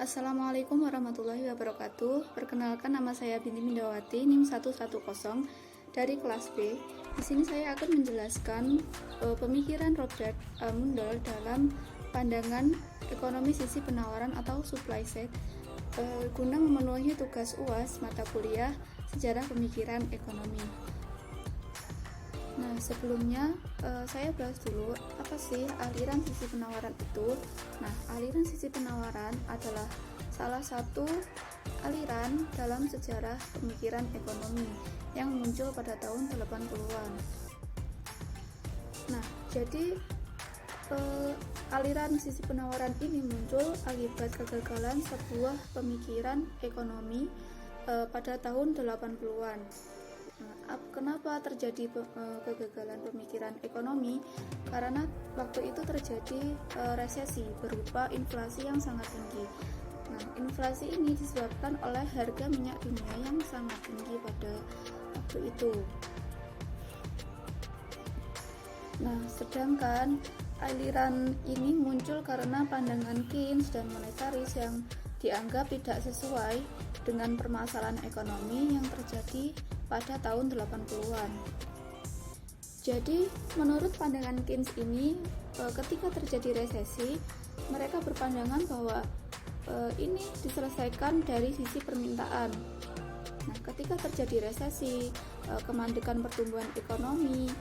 Assalamualaikum warahmatullahi wabarakatuh. Perkenalkan, nama saya Binti Mindawati, NIM 110 dari kelas B. Di sini saya akan menjelaskan pemikiran Robert Mundell dalam pandangan ekonomi sisi penawaran atau supply side guna memenuhi tugas UAS mata kuliah Sejarah Pemikiran Ekonomi. Nah, sebelumnya saya bahas dulu apa sih aliran sisi penawaran itu. Nah, aliran sisi penawaran adalah salah satu aliran dalam sejarah pemikiran ekonomi yang muncul pada tahun 80-an. Nah, jadi aliran sisi penawaran ini muncul akibat kegagalan sebuah pemikiran ekonomi pada tahun 80-an. Kenapa terjadi kegagalan pemikiran ekonomi? Karena waktu itu terjadi resesi berupa inflasi yang sangat tinggi. Nah, inflasi ini disebabkan oleh harga minyak dunia yang sangat tinggi pada waktu itu. Nah, sedangkan aliran ini muncul karena pandangan Keynes dan monetaris yang dianggap tidak sesuai dengan permasalahan ekonomi yang terjadi pada tahun 80-an. Jadi, menurut pandangan Keynes ini, ketika terjadi resesi, mereka berpandangan bahwa ini diselesaikan dari sisi permintaan. Nah, ketika terjadi resesi, kemandekan pertumbuhan ekonomi,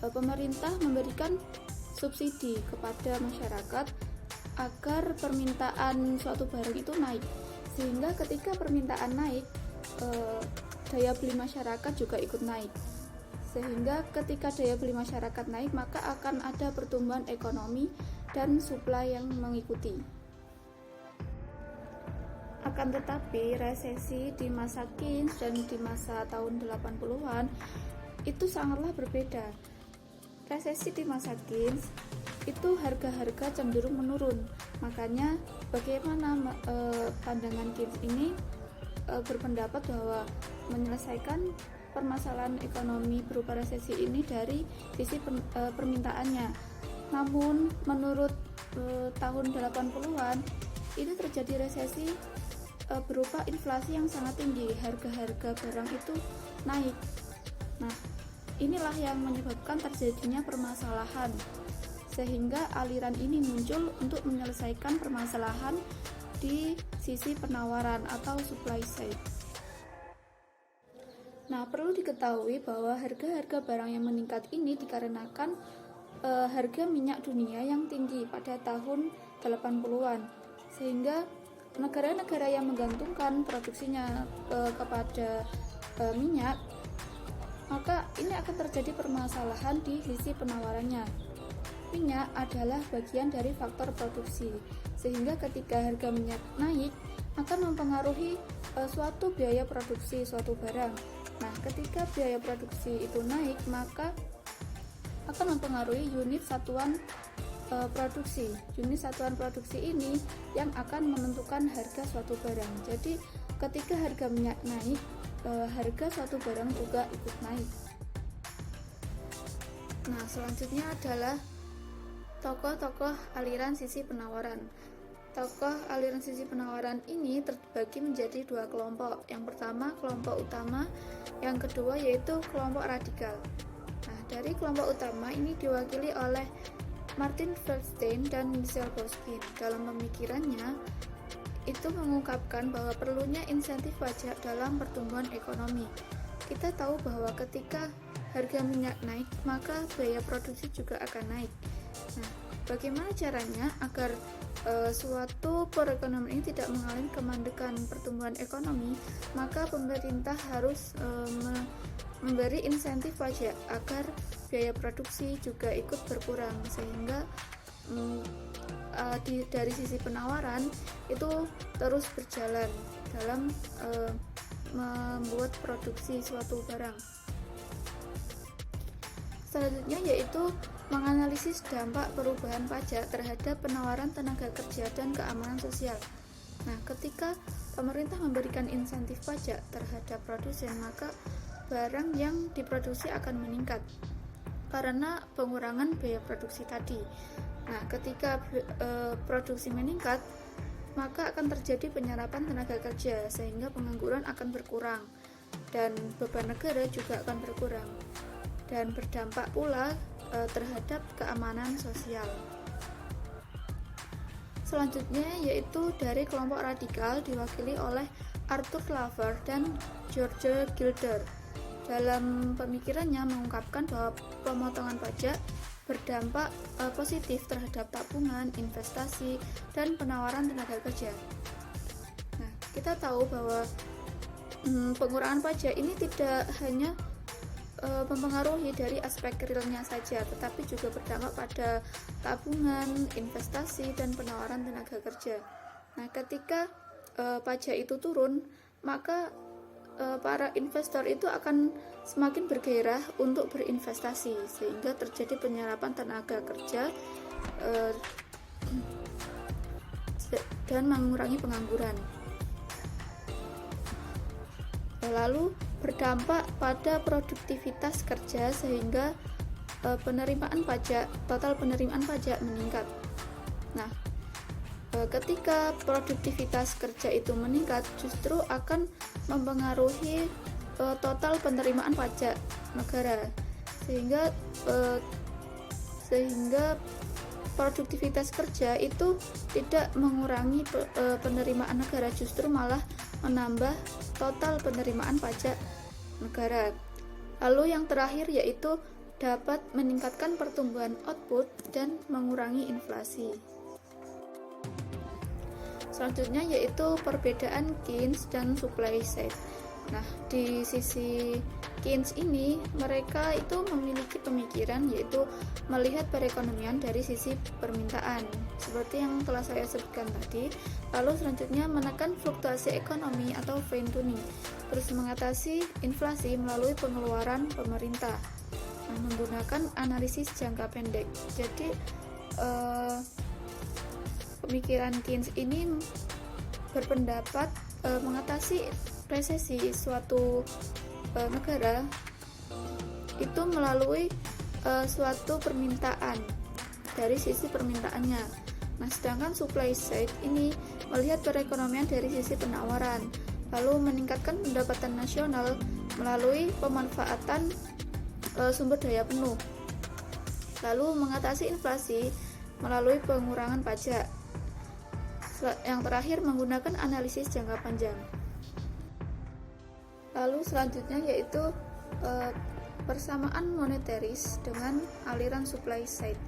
pemerintah memberikan subsidi kepada masyarakat agar permintaan suatu barang itu naik, sehingga ketika permintaan naik, daya beli masyarakat juga ikut naik, sehingga ketika daya beli masyarakat naik, maka akan ada pertumbuhan ekonomi dan supply yang mengikuti. Akan tetapi resesi di masa Keynes dan di masa tahun 80-an itu sangatlah berbeda. Resesi di masa Keynes itu harga-harga cenderung menurun. Makanya bagaimana pandangan Keynes ini berpendapat bahwa menyelesaikan permasalahan ekonomi berupa resesi ini dari sisi permintaannya. Namun menurut tahun 80-an itu terjadi resesi berupa inflasi yang sangat tinggi, harga-harga barang itu naik. Nah, inilah yang menyebabkan terjadinya permasalahan, sehingga aliran ini muncul untuk menyelesaikan permasalahan di sisi penawaran atau supply side. Nah, perlu diketahui bahwa harga-harga barang yang meningkat ini dikarenakan harga minyak dunia yang tinggi pada tahun 80-an, sehingga negara-negara yang menggantungkan produksinya kepada minyak, maka ini akan terjadi permasalahan di sisi penawarannya. Minyak adalah bagian dari faktor produksi, sehingga ketika harga minyak naik akan mempengaruhi suatu biaya produksi suatu barang. Nah, ketika biaya produksi itu naik, maka akan mempengaruhi unit satuan produksi. Unit satuan produksi ini yang akan menentukan harga suatu barang. Jadi, ketika harga minyak naik, harga suatu barang juga ikut naik. Nah, selanjutnya adalah tokoh-tokoh aliran sisi penawaran. Tokoh aliran sisi penawaran ini terbagi menjadi dua kelompok. Yang pertama kelompok utama, yang kedua yaitu kelompok radikal. Nah, dari kelompok utama ini diwakili oleh Martin Feldstein dan Michel Boskin. Dalam pemikirannya itu mengungkapkan bahwa perlunya insentif pajak dalam pertumbuhan ekonomi. Kita tahu bahwa ketika harga minyak naik, maka biaya produksi juga akan naik. Nah, bagaimana caranya agar suatu perekonomian ini tidak mengalami kemandekan pertumbuhan ekonomi? Maka pemerintah harus memberi insentif pajak agar biaya produksi juga ikut berkurang, sehingga dari sisi penawaran itu terus berjalan dalam membuat produksi suatu barang. Selanjutnya yaitu menganalisis dampak perubahan pajak terhadap penawaran tenaga kerja dan keamanan sosial. Nah, ketika pemerintah memberikan insentif pajak terhadap produsen, maka barang yang diproduksi akan meningkat karena pengurangan biaya produksi tadi. Nah, ketika produksi meningkat, maka akan terjadi penyerapan tenaga kerja sehingga pengangguran akan berkurang dan beban negara juga akan berkurang dan berdampak pula terhadap keamanan sosial. Selanjutnya yaitu dari kelompok radikal diwakili oleh Arthur Laver dan George Gilder. Dalam pemikirannya mengungkapkan bahwa pemotongan pajak berdampak positif terhadap tabungan, investasi, dan penawaran tenaga kerja. Nah, kita tahu bahwa pengurangan pajak ini tidak hanya mempengaruhi dari aspek realnya saja, tetapi juga berdampak pada tabungan, investasi, dan penawaran tenaga kerja. Nah, ketika pajak itu turun, maka para investor itu akan semakin bergairah untuk berinvestasi, sehingga terjadi penyerapan tenaga kerja dan mengurangi pengangguran. Lalu berdampak pada produktivitas kerja sehingga total penerimaan pajak meningkat. Nah, ketika produktivitas kerja itu meningkat, justru akan mempengaruhi total penerimaan pajak negara, sehingga produktivitas kerja itu tidak mengurangi penerimaan negara, justru malah menambah total penerimaan pajak negara. Lalu yang terakhir yaitu dapat meningkatkan pertumbuhan output dan mengurangi inflasi. Selanjutnya yaitu perbedaan Keynes dan supply side. Nah, di sisi Keynes ini mereka itu memiliki pemikiran yaitu melihat perekonomian dari sisi permintaan seperti yang telah saya sebutkan tadi. Lalu selanjutnya menekan fluktuasi ekonomi atau fine tuning, terus mengatasi inflasi melalui pengeluaran pemerintah. Nah, menggunakan analisis jangka pendek. Jadi pemikiran Keynes ini berpendapat mengatasi resesi suatu negara itu melalui suatu permintaan dari sisi permintaannya. Nah, sedangkan supply side ini melihat perekonomian dari sisi penawaran, lalu meningkatkan pendapatan nasional melalui pemanfaatan sumber daya penuh, lalu mengatasi inflasi melalui pengurangan pajak. Yang terakhir menggunakan analisis jangka panjang. Lalu selanjutnya yaitu persamaan monetaris dengan aliran supply side.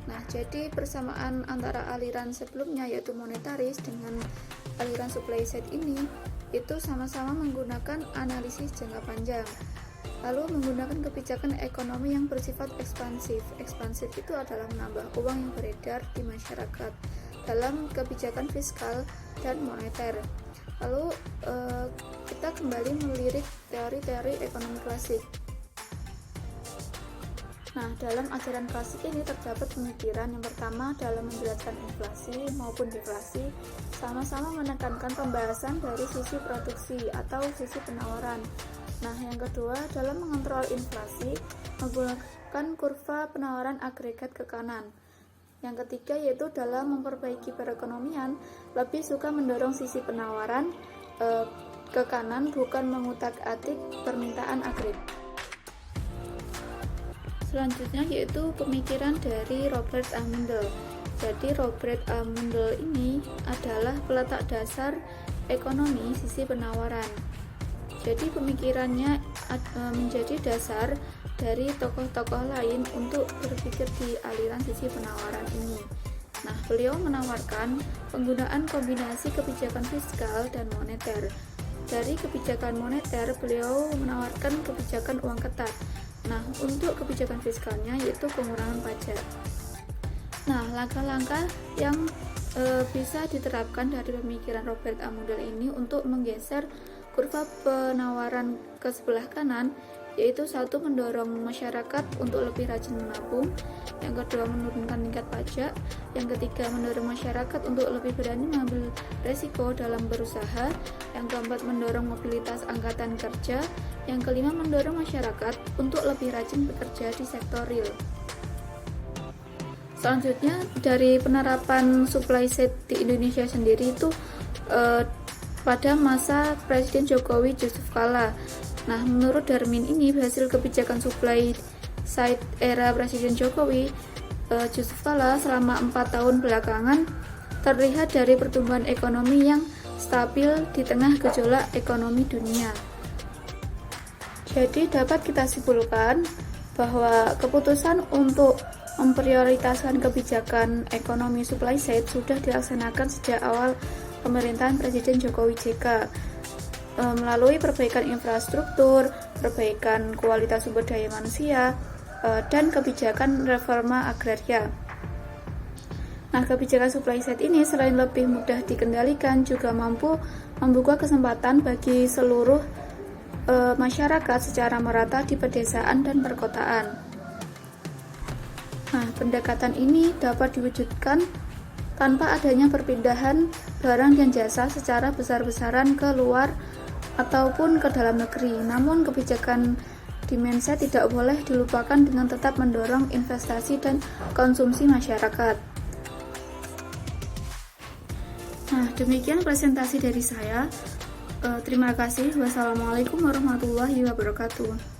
Nah, jadi persamaan antara aliran sebelumnya yaitu monetaris dengan aliran supply side ini itu sama-sama menggunakan analisis jangka panjang. Lalu menggunakan kebijakan ekonomi yang bersifat ekspansif. Ekspansif itu adalah menambah uang yang beredar di masyarakat dalam kebijakan fiskal dan moneter. Lalu kita kembali melirik teori-teori ekonomi klasik. Nah, dalam ajaran klasik ini terdapat pemikiran yang pertama dalam menjelaskan inflasi maupun deflasi sama-sama menekankan pembahasan dari sisi produksi atau sisi penawaran. Nah, yang kedua dalam mengontrol inflasi menggunakan kurva penawaran agregat ke kanan. Yang ketiga yaitu dalam memperbaiki perekonomian lebih suka mendorong sisi penawaran ke kanan, bukan mengutak-atik permintaan agregat. Selanjutnya yaitu pemikiran dari Robert A. Mundell. Jadi Robert A. Mundell ini adalah peletak dasar ekonomi sisi penawaran. Jadi pemikirannya menjadi dasar dari tokoh-tokoh lain untuk berpikir di aliran sisi penawaran ini. Nah, beliau menawarkan penggunaan kombinasi kebijakan fiskal dan moneter. Dari kebijakan moneter, beliau menawarkan kebijakan uang ketat. Nah, untuk kebijakan fiskalnya yaitu pengurangan pajak. Nah, langkah-langkah yang bisa diterapkan dari pemikiran Robert A. Mundell ini untuk menggeser kurva penawaran ke sebelah kanan, yaitu satu, mendorong masyarakat untuk lebih rajin menabung, yang kedua menurunkan tingkat pajak, yang ketiga mendorong masyarakat untuk lebih berani mengambil resiko dalam berusaha, yang keempat mendorong mobilitas angkatan kerja, yang kelima mendorong masyarakat untuk lebih rajin bekerja di sektor real. Selanjutnya, dari penerapan supply side di Indonesia sendiri itu pada masa Presiden Jokowi Yusuf Kala. Nah, menurut Darmin ini hasil kebijakan supply side era Presiden Jokowi Yusuf Kala selama 4 tahun belakangan terlihat dari pertumbuhan ekonomi yang stabil di tengah gejolak ekonomi dunia. Jadi dapat kita simpulkan bahwa keputusan untuk memprioritaskan kebijakan ekonomi supply side sudah dilaksanakan sejak awal pemerintahan Presiden Jokowi JK melalui perbaikan infrastruktur, perbaikan kualitas sumber daya manusia, dan kebijakan reforma agraria. Nah, kebijakan supply side ini selain lebih mudah dikendalikan, juga mampu membuka kesempatan bagi seluruh masyarakat secara merata di pedesaan dan perkotaan. Nah, pendekatan ini dapat diwujudkan tanpa adanya perpindahan barang dan jasa secara besar-besaran ke luar ataupun ke dalam negeri. Namun, kebijakan demand side tidak boleh dilupakan dengan tetap mendorong investasi dan konsumsi masyarakat. Nah, demikian presentasi dari saya. Terima kasih. Wassalamualaikum warahmatullahi wabarakatuh.